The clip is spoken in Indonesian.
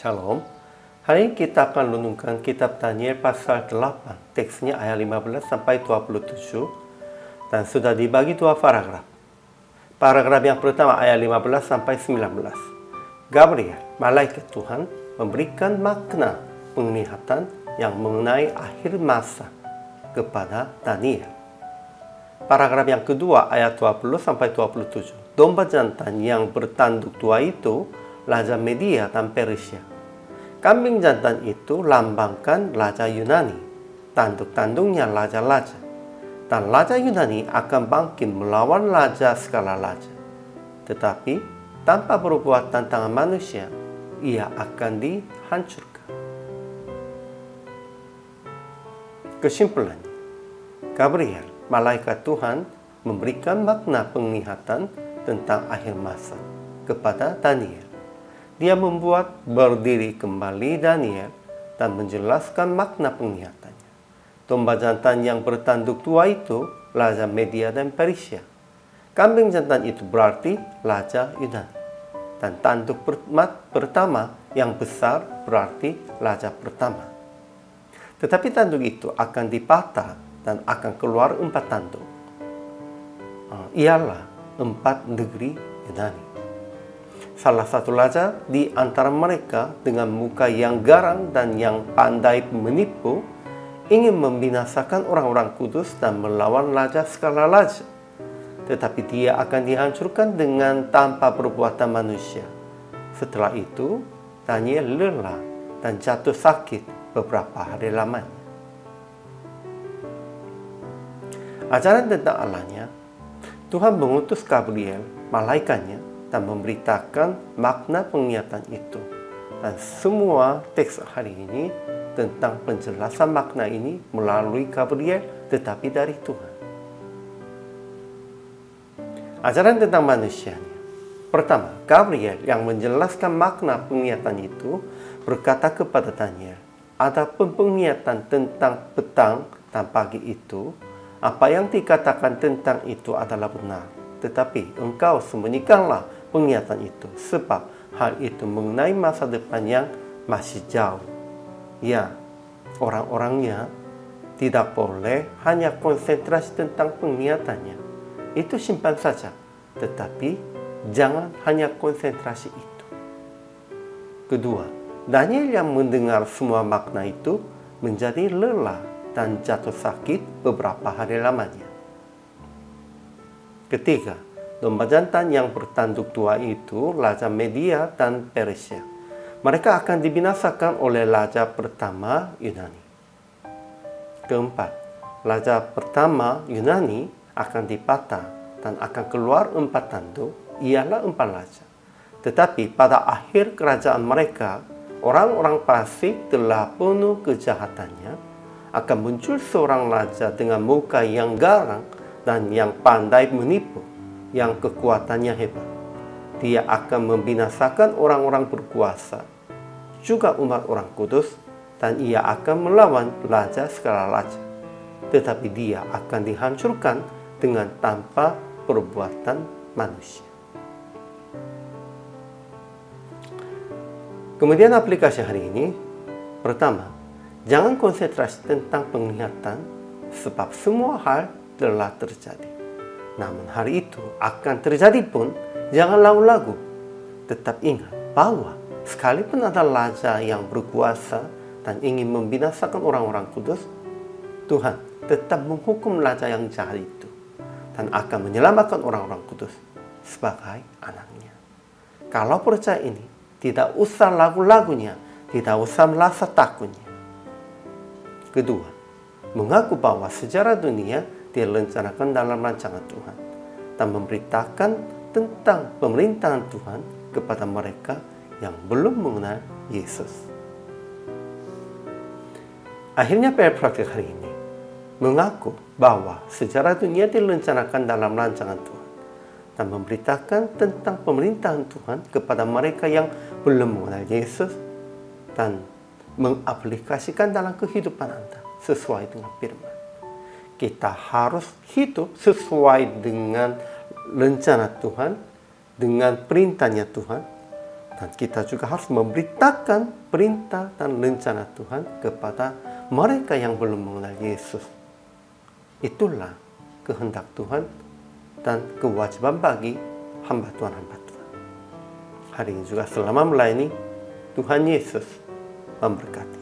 Shalom. Hari ini kita akan renungkan kitab Daniel pasal 8. Teksnya ayat 15 sampai 27 dan sudah dibagi dua paragraf. Paragraf yang pertama ayat 15 sampai 19. Gabriel, malaikat Tuhan, memberikan makna penglihatan yang mengenai akhir masa kepada Daniel. Paragraf yang kedua ayat 20 sampai 27. Domba jantan yang bertanduk dua itu Raja Media dan Persia. Kambing jantan itu lambangkan Raja Yunani. Tanduk-tanduknya raja-raja. Dan Raja Yunani akan bangkit melawan Raja segala raja. Tetapi tanpa perbuatan tangan manusia, ia akan dihancurkan. Kesimpulannya, Gabriel, malaikat Tuhan, memberikan makna penglihatan tentang akhir masa kepada Daniel. Dia membuat berdiri kembali Daniel dan menjelaskan makna penglihatannya. Domba jantan yang bertanduk dua itu Raja Media dan Persia. Kambing jantan itu berarti Raja Yunani. Dan tanduk pertama yang besar berarti Raja pertama. Tetapi tanduk itu akan dipatah dan akan keluar 4 tanduk. Ialah 4 negeri Yunani. Salah satu raja di antara mereka dengan muka yang garang dan yang pandai menipu ingin membinasakan orang-orang kudus dan melawan raja segala raja. Tetapi dia akan dihancurkan dengan tanpa perbuatan manusia. Setelah itu, Daniel lelah dan jatuh sakit beberapa hari lamanya. Ajaran tentang Allahnya, Tuhan mengutus Gabriel, malaikatnya, dan memberitakan makna penglihatan itu. Dan semua teks hari ini tentang penjelasan makna ini melalui Gabriel, tetapi dari Tuhan. Ajaran tentang manusianya. Pertama, Gabriel yang menjelaskan makna penglihatan itu berkata kepada Daniel, adapun penglihatan tentang petang dan pagi itu, apa yang dikatakan tentang itu adalah benar. Tetapi engkau sembunyikanlah penglihatan itu, sebab hal itu mengenai masa depan yang masih jauh. Ya, orang-orangnya tidak boleh hanya konsentrasi tentang penglihatannya. Itu simpan saja, tetapi jangan hanya konsentrasi itu. Kedua, Daniel yang mendengar semua makna itu menjadi lelah dan jatuh sakit beberapa hari lamanya. Ketiga, domba jantan yang bertanduk dua itu Raja Media dan Persia. Mereka akan dibinasakan oleh Raja pertama Yunani. Keempat, Raja pertama Yunani akan dipatah dan akan keluar 4 tanduk, ialah 4 raja. Tetapi pada akhir kerajaan mereka, orang-orang fasik telah penuh kejahatannya, akan muncul seorang raja dengan muka yang garang dan yang pandai menipu, yang kekuatannya hebat. Dia akan membinasakan orang-orang berkuasa, juga umat orang kudus, dan ia akan melawan raja segala raja. Tetapi dia akan dihancurkan dengan tanpa perbuatan manusia. Kemudian aplikasi hari ini, pertama, jangan konsentrasi tentang penglihatan, sebab semua hal telah terjadi. Namun hari itu akan terjadi pun, jangan lagu-lagu. Tetap ingat bahwa sekalipun ada raja yang berkuasa dan ingin membinasakan orang-orang kudus, Tuhan tetap menghukum raja yang jahat itu dan akan menyelamatkan orang-orang kudus sebagai anaknya. Kalau percaya ini, tidak usah lagu-lagunya, tidak usah merasa takutnya. Kedua, mengaku bahwa sejarah dunia direncanakan dalam rancangan Tuhan dan memberitakan tentang pemerintahan Tuhan kepada mereka yang belum mengenal Yesus. Akhirnya praktik hari ini mengaku bahwa sejarah dunia direncanakan dalam rancangan Tuhan dan memberitakan tentang pemerintahan Tuhan kepada mereka yang belum mengenal Yesus dan mengaplikasikan dalam kehidupan Anda sesuai dengan firman. Kita harus hidup sesuai dengan rencana Tuhan, dengan perintahnya Tuhan, Dan kita juga harus memberitakan perintah dan rencana Tuhan kepada mereka yang belum mengenal Yesus. Itulah kehendak Tuhan dan kewajiban bagi hamba Tuhan. Hari ini juga selama melayani, Tuhan Yesus memberkati.